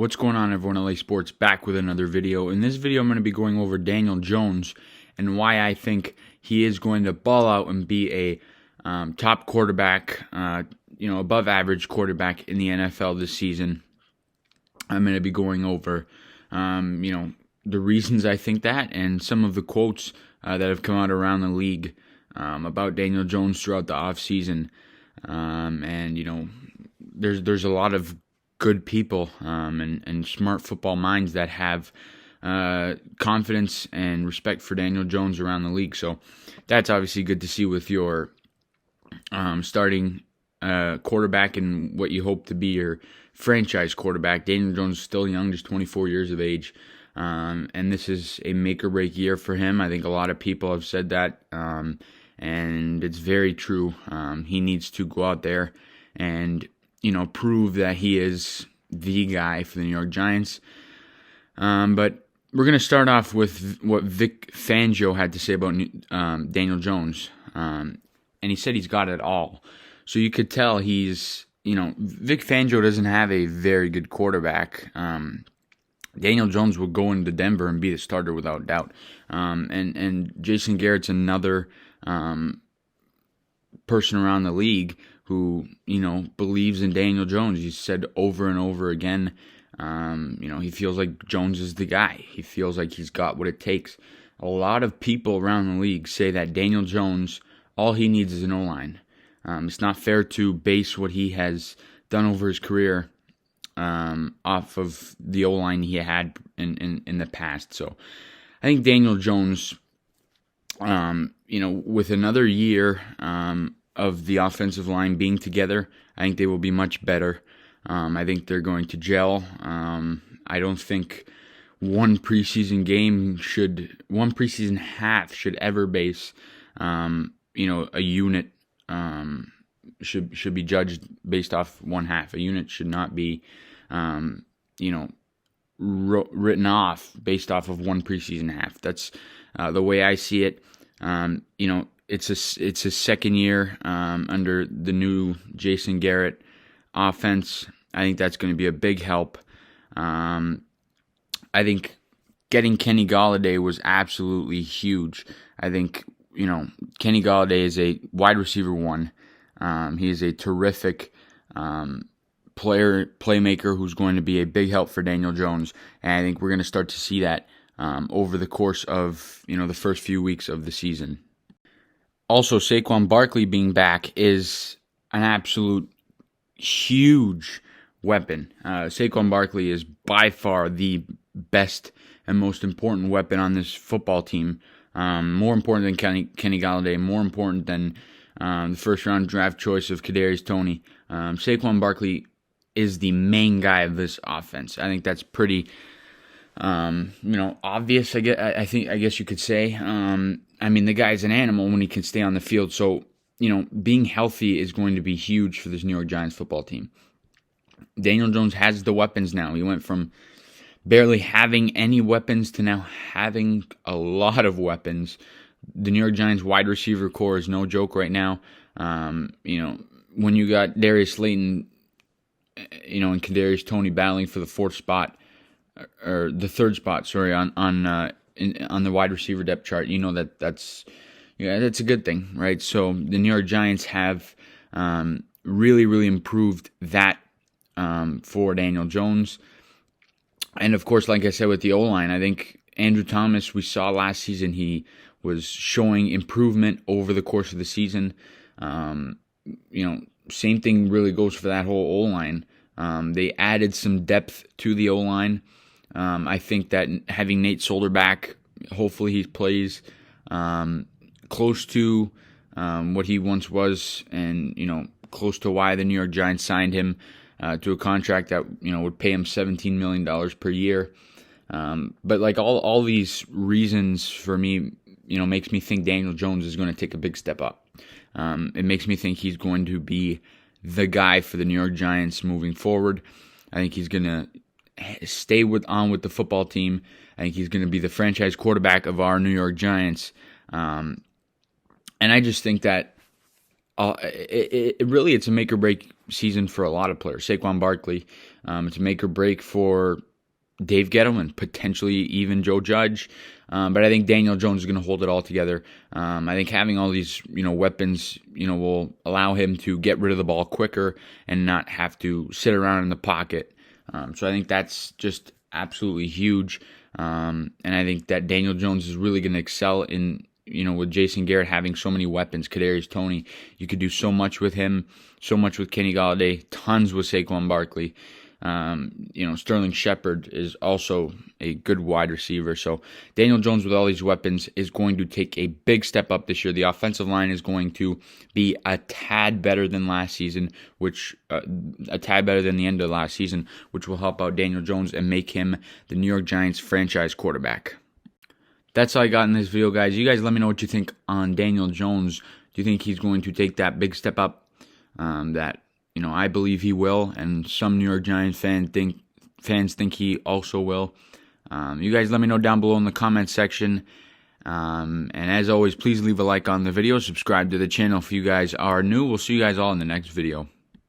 What's going on, everyone? LA Sports back with another video. In this video, I'm going to be going over Daniel Jones and why I think he is going to ball out and be a top quarterback, above average quarterback in the NFL this season. I'm going to be going over, the reasons I think that and some of the quotes that have come out around the league about Daniel Jones throughout the offseason. There's a lot of good people and smart football minds that have confidence and respect for Daniel Jones around the league. So that's obviously good to see with your starting quarterback and what you hope to be your franchise quarterback. Daniel Jones is still young, just 24 years of age. And this is a make-or-break year for him. I think a lot of people have said that, and it's very true. He needs to go out there and prove that he is the guy for the New York Giants. But we're going to start off with what Vic Fangio had to say about Daniel Jones. And he said he's got it all. So you could tell Vic Fangio doesn't have a very good quarterback. Daniel Jones will go into Denver and be the starter without doubt. And Jason Garrett's another person around the league who, believes in Daniel Jones. He's said over and over again, he feels like Jones is the guy. He feels like he's got what it takes. A lot of people around the league say that Daniel Jones, all he needs is an O-line. It's not fair to base what he has done over his career off of the O-line he had in the past. So I think Daniel Jones, with another year of the offensive line being together, I think they will be much better. I think they're going to gel. I don't think one preseason half should ever base, a unit should be judged based off one half. A unit should not be, written off based off of one preseason half. That's the way I see it. It's a second year under the new Jason Garrett offense. I think that's going to be a big help. I think getting Kenny Golladay was absolutely huge. I think, Kenny Golladay is a wide receiver one. He is a terrific playmaker who's going to be a big help for Daniel Jones. And I think we're going to start to see that over the course of, the first few weeks of the season. Also, Saquon Barkley being back is an absolute huge weapon. Saquon Barkley is by far the best and most important weapon on this football team. More important than Kenny Golladay, more important than the first-round draft choice of Kadarius Toney. Saquon Barkley is the main guy of this offense. I think that's pretty, obvious. I guess you could say. The guy's an animal when he can stay on the field. So, being healthy is going to be huge for this New York Giants football team. Daniel Jones has the weapons now. He went from barely having any weapons to now having a lot of weapons. The New York Giants wide receiver core is no joke right now. When you got Darius Slayton, and Kadarius Toney battling for the fourth spot, or the third spot, sorry, on the wide receiver depth chart, that's a good thing, right? So the New York Giants have really, really improved that for Daniel Jones. And of course, like I said, with the O-line, I think Andrew Thomas, we saw last season, he was showing improvement over the course of the season. Same thing really goes for that whole O-line. They added some depth to the O-line. I think that having Nate Solder back, hopefully he plays close to what he once was, and close to why the New York Giants signed him to a contract that would pay him $17 million per year. But like all these reasons for me, makes me think Daniel Jones is going to take a big step up. It makes me think he's going to be the guy for the New York Giants moving forward. I think he's going to stay on with the football team. I think he's going to be the franchise quarterback of our New York Giants. And I just think that it's a make or break season for a lot of players. Saquon Barkley, it's a make or break for Dave Gettleman, potentially even Joe Judge. But I think Daniel Jones is going to hold it all together. I think having all these, weapons, will allow him to get rid of the ball quicker and not have to sit around in the pocket. So I think that's just absolutely huge. And I think that Daniel Jones is really going to excel in, with Jason Garrett having so many weapons. Kadarius Toney, you could do so much with him, so much with Kenny Golladay, tons with Saquon Barkley. Sterling Shepard is also a good wide receiver. So Daniel Jones with all these weapons is going to take a big step up this year. The offensive line is going to be a tad better than last season, a tad better than the end of last season, which will help out Daniel Jones and make him the New York Giants franchise quarterback. That's all I got in this video, guys. You guys let me know what you think on Daniel Jones. Do you think he's going to take that big step up that I believe he will, and some New York Giants fans think he also will. You guys let me know down below in the comments section. And as always, please leave a like on the video. Subscribe to the channel if you guys are new. We'll see you guys all in the next video.